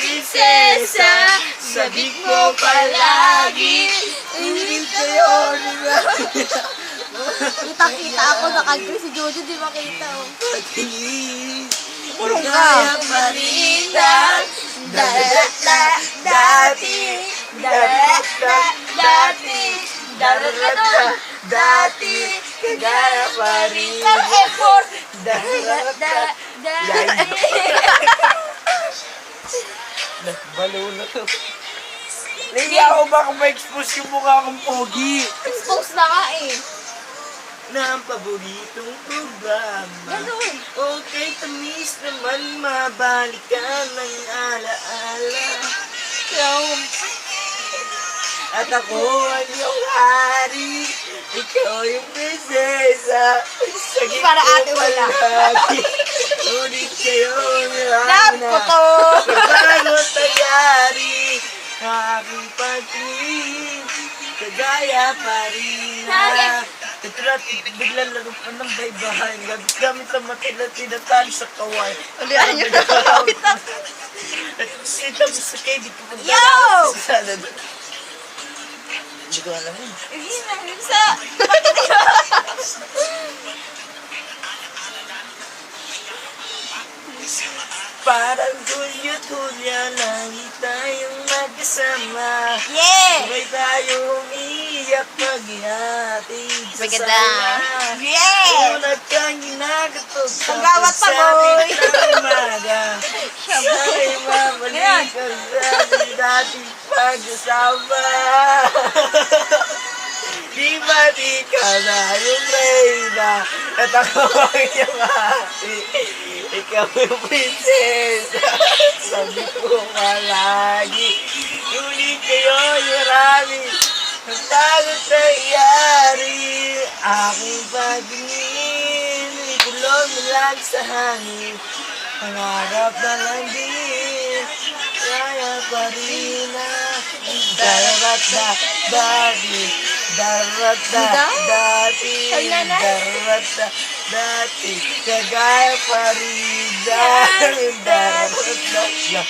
prinsesa, sabik mo palagi. Ulit kayo, di ba? Kita ako, nakagri si Jojo, di makita oh. Purong ka. Kaya pa rin na dati, dati, kagaya pa rin. Effort! Balo na to. Naiya ako baka ma-expose yung mukha kong pogi. Expose na nga eh. Na ang paboritong programa. Ganun. Okay, tamis naman mabalikan ng alaala. At ako ang iyong hari, ikaw yung prinsesa. Sagip Para ko ate wala. palagi. Ngunit kayo Love ko to. Bago tayari, aking pagtingin, kagaya pa rin na. Titulat, biglang laro pa ng baybahan. Gamit ang matila, tinatali sa kaway. Ulihan nyo na kakawit na. At sita mo sa kayo, di ko Yo! magdala sa salad. Hindi ko alam yun. Sa... Parang tulya-tulya, lagi tayong magkasama. Yeah! Sabay tayong iiyak pag-ihatid sa Maganda. saya. Yeah! Unat kang ginagatot sa Panggawat pa, boy. pagsapit ng umaga. Sa'y mabalik ang sabi dating pag-asama. Di ba di ka na yung reyna at ako ang iyong ate? Ikaw yung prinsesa. Sabi ko palagi. Ngunit kayo yung rami. Ang tagot na iyari. Aking pagtingin. Ikulong mo lang sa hangin. Pangarap na lang din. Kaya pa rin na. Darat na dati. Darat na dati. Darat na dati. Kagaya pa rin dati. Darat na.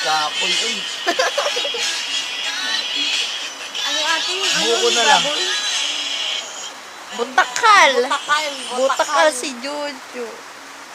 Kapoy, uy. Ano ating... Buko na lang. Butakal. Butakal. Butakal si Jojo.